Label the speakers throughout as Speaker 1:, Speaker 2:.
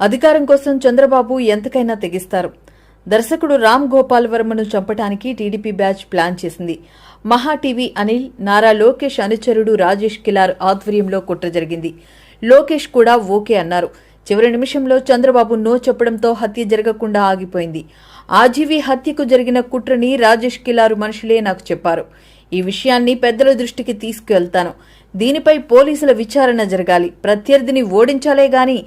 Speaker 1: అధికారం కోసం చంద్రబాబు ఎంతకైనా తెగిస్తారు. దర్శకుడు రామ్ గోపాల్ వర్మను చంపటానికి టీడీపీ బ్యాచ్ ప్లాన్ చేసింది. మహా టీవీ అనిల్, నారా లోకేష్ అనుచరుడు రాజేష్ కిలార్ ఆధ్వర్యంలో కుట్ర జరిగింది. లోకేష్ కూడా ఓకే అన్నారు. చివరి నిమిషంలో చంద్రబాబు నో చెప్పడంతో హత్య జరగకుండా ఆగిపోయింది. ఆజీవి హత్యకు జరిగిన కుట్రని రాజేష్ కిలారు మనుషులే నాకు చెప్పారు. ఈ విషయాన్ని పెద్దల దృష్టికి తీసుకువెళ్తాను. దీనిపై పోలీసుల విచారణ జరగాలి. ప్రత్యర్థిని ఓడించాలే గాని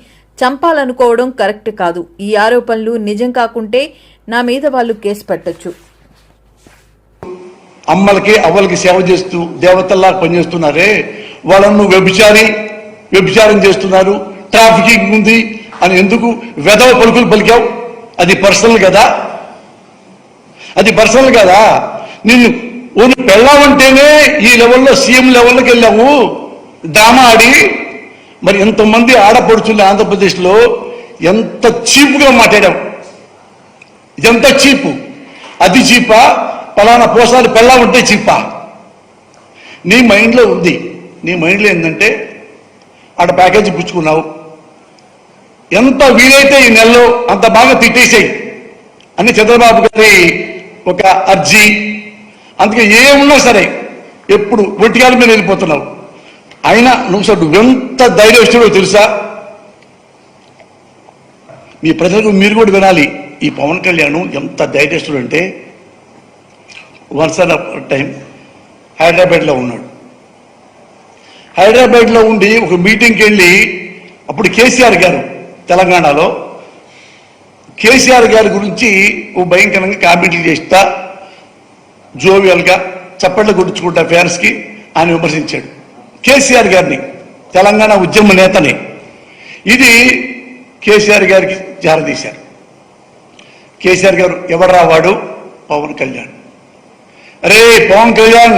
Speaker 1: చంపాలనుకోవడం కరెక్ట్ కాదు. ఈ ఆరోపణలు నిజం కాకుంటే నా మీద వాళ్ళు కేసు పెట్టొచ్చు.
Speaker 2: అమ్మలకి అవ్వలకి సేవ చేస్తూ దేవతల్లా పనిచేస్తున్నారే, వాళ్ళను వ్యభిచారం చేస్తున్నారు, ట్రాఫికింగ్ ఉంది అని ఎందుకు వెధవ పలుకులు పలికావు? అది పర్సనల్ కదా, నిన్ను పెళ్ళామంటేనే ఈ లెవెల్లో సీఎం లెవెల్లోకి వెళ్ళావు డ్రామా ఆడి. మరి ఎంతమంది ఆడపడుచుంది ఆంధ్రప్రదేశ్లో, ఎంత చీపుగా మాట్లాడావు. ఎంత చీపు? అది చీపా? పలానా పోసాలు పెళ్ళామంటే చీపా? నీ మైండ్లో ఉంది. నీ మైండ్లో ఏంటంటే ఆడ ప్యాకేజీ పుచ్చుకున్నావు, ఎంత వీలైతే ఈ నెలలో అంత బాగా తిట్టేసాయి అని చంద్రబాబు గారి ఒక అర్జీ. అందుకే ఏమున్నా సరే ఎప్పుడు ఒట్టిగాల మీద వెళ్ళిపోతున్నావు. అయినా నువ్వెంత ధైర్యస్తుడో తెలుసా? మీ ప్రజలకు మీరు కూడా వినాలి. ఈ పవన్ కళ్యాణ్ ఎంత ధైర్యస్తుడు అంటే, వన్స్ ఆన్ టైం హైదరాబాద్లో ఉన్నాడు. హైదరాబాద్లో ఉండి ఒక మీటింగ్కి వెళ్ళి, అప్పుడు కేసీఆర్ గారు తెలంగాణలో, కేసీఆర్ గారి గురించి ఓ భయంకరంగా కామెంట్లు చేస్తా, జోవియల్గా చప్పట్లు కొట్టించుకుంటా ఫ్యాన్స్కి ఆయన విమర్శించాడు కేసీఆర్ గారిని, తెలంగాణ ఉద్యమ నేతని. ఇది కేసీఆర్ గారికి జారదీశారు. కేసీఆర్ గారు ఎవడరా వాడు? పవన్ కళ్యాణ్. అరే పవన్ కళ్యాణ్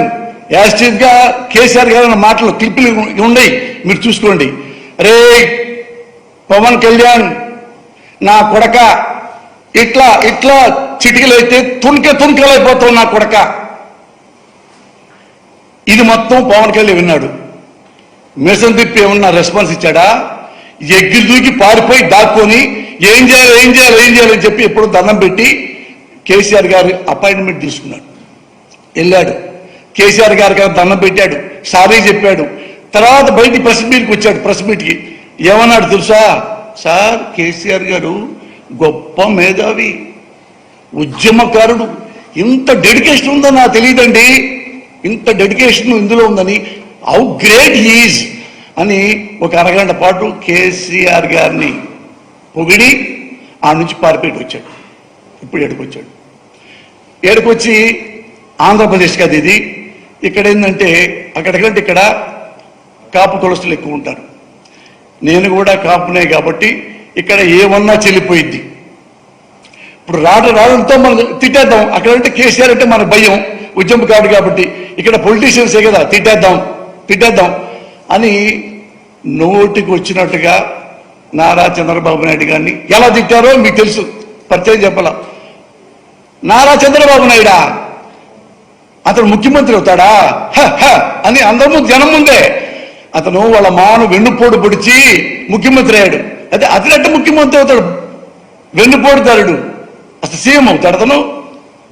Speaker 2: యాస్టివ్గా కేసీఆర్ గారు అన్న మాటలు క్లిప్పులు ఉన్నాయి, మీరు చూసుకోండి. అరే పవన్ కళ్యాణ్ నా కొడక, ఇట్లా ఇట్లా చిటికలైతే తుణకలైపోతావు నా కొడక. ఇది మొత్తం పవన్ కళ్యాణ్ విన్నాడు. మిషన్ తిప్పి ఏమన్నా రెస్పాన్స్ ఇచ్చాడా? ఎగ్గిరి దూకి పారిపోయి దాక్కొని ఏం చేయాలని చెప్పి ఎప్పుడు దండం పెట్టి కేసీఆర్ గారి అపాయింట్మెంట్ తీసుకున్నాడు. వెళ్ళాడు, కేసీఆర్ గారికి దండం పెట్టాడు, సారీ చెప్పాడు. తర్వాత బయటికి ప్రెస్ మీట్కి వచ్చాడు. ప్రెస్ మీట్కి ఏమన్నాడు తెలుసా? సార్ కేసీఆర్ గారు గొప్ప మేధావి, ఉద్యమకారుడు, ఇంత డెడికేషన్ ఉందో నాకు తెలియదండి, ఇంత డెడికేషన్ ఇందులో ఉందని, హౌ గ్రేట్ హీఈజ్ అని ఒక అరగంట పాటు కేసీఆర్ గారిని పొగిడి ఆ నుంచి పారిపోయి వచ్చాడు. ఇప్పుడు ఏడుకొచ్చాడు. ఏడుకొచ్చి ఆంధ్రప్రదేశ్ కదా ఇది. ఇక్కడ ఏంటంటే అక్కడికంటే ఇక్కడ కాపు తులస్తులు ఎక్కువ ఉంటారు. నేను కూడా కాపునే కాబట్టి ఇక్కడ ఏమన్నా చెల్లిపోయింది. ఇప్పుడు రావడంతో మనం తిట్టేద్దాం. అక్కడంటే కేసీఆర్ అంటే మన భయం, ఉద్యమకారుడు కాబట్టి. ఇక్కడ పొలిటీషియన్సే కదా, తిట్టేద్దాం అని నోటికి వచ్చినట్టుగా నారా చంద్రబాబు నాయుడు గారిని ఎలా తిట్టారో మీకు తెలుసు, పరిచయం చెప్పాల. నారా చంద్రబాబు నాయుడా, అతను ముఖ్యమంత్రి అవుతాడా అని అందరి ముందు, జనం ముందే అతను వాళ్ళ మాను వెన్నుపోటు పొడిచి ముఖ్యమంత్రి అయ్యాడు. అదే అతనంటే ముఖ్యమంత్రి అవుతాడు, వెన్నుపోటుదారుడు. అసలు సీఎం అవుతాడు అతను.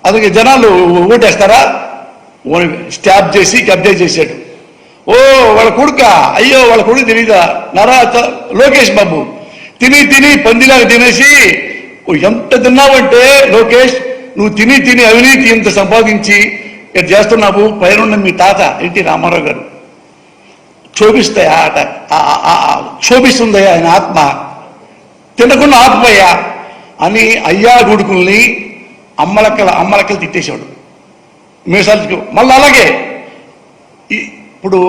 Speaker 2: అతనికి జనాలు ఓటేస్తారా? స్టాప్ చేసి కబ్జా చేశాడు. ఓ వాళ్ళ కొడుక, అయ్యో వాళ్ళ కొడుకు తెలీదా? నారా లోకేష్ బాబు తిని పందిలాగా తినేసి, ఎంత తిన్నావంటే లోకేష్, నువ్వు తిని అవినీతి ఎంత సంపాదించి ఇట్లా చేస్తున్నావు. పైన మీ తాత ఎన్టీ రామారావు గారు క్షోభిస్తుందయ్యా ఆయన ఆత్మ, తినకుండా ఆత్మయ్యా అని అయ్యా కొడుకుల్ని అమ్మలక్కలు తిట్టేశాడు మీసాలకు. మళ్ళీ అలాగే ఇప్పుడు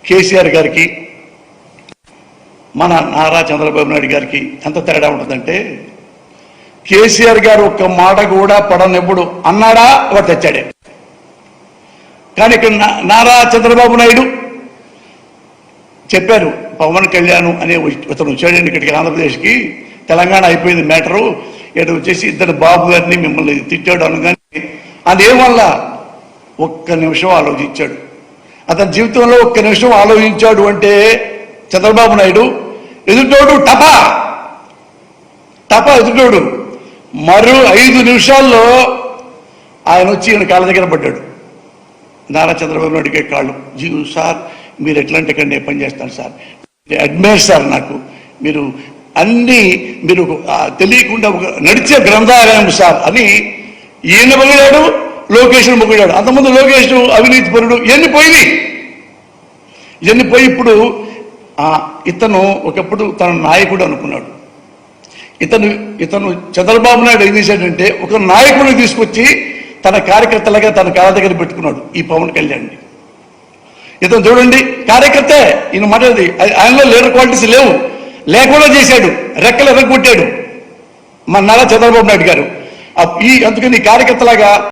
Speaker 2: కేసీఆర్ గారికి మన నారా చంద్రబాబు నాయుడు గారికి ఎంత తేడా ఉంటుందంటే, కేసీఆర్ గారు ఒక్క మాట కూడా పడనెప్పుడు అన్నాడా వాడు తెచ్చాడే. కానీ ఇక్కడ నారా చంద్రబాబు నాయుడు చెప్పారు, పవన్ కళ్యాణ్ అనే అతను వచ్చాడండి ఇక్కడికి ఆంధ్రప్రదేశ్కి, తెలంగాణ అయిపోయింది మ్యాటరు, ఇక్కడ వచ్చేసి ఇద్దరు బాబు గారిని మిమ్మల్ని తిట్టాడు అనగానే అదేవల్ల ఒక్క నిమిషం ఆలోచించాడు. అతని జీవితంలో ఒక్క నిమిషం ఆలోచించాడు అంటే చంద్రబాబు నాయుడు, ఎదుటోడు టపా తప్ప ఎదుటోడు మరో 5 నిమిషాల్లో ఆయన వచ్చి ఈయన కాళ్ళ దగ్గర పడ్డాడు. నారా చంద్రబాబు నాయుడికి కాళ్ళు, జీవు సార్ మీరు ఎట్లాంటి ఇక్కడ నేను పని చేస్తాను సార్, అడ్మైర్ సార్, నాకు మీరు అన్ని మీరు తెలియకుండా ఒక నడిచే గ్రంథాలయం సార్ అని ఈయన పొగిడాడు, లోకేష్ పొగిడాడు. అంతకుముందు లోకేష్ అవినీతి పరుడు, ఇవన్నీ పోయి ఇప్పుడు ఇతను ఒకప్పుడు తన నాయకుడు అనుకున్నాడు. ఇతను చంద్రబాబు నాయుడు ఏం చేశాడంటే ఒక నాయకుడిని తీసుకొచ్చి తన కార్యకర్తలుగా తన కాళ్ళ దగ్గర పెట్టుకున్నాడు ఈ పవన్ కళ్యాణ్. ఇతను చూడండి కార్యకర్తే, ఈయన మాట్లాడేది ఆయనలో లీడర్ క్వాలిటీస్ లేకుండా చేశాడు, రెక్కలు ఎరగొట్టాడు మన నారా చంద్రబాబు నాయుడు గారు. అందుకని కార్యకర్తలాగా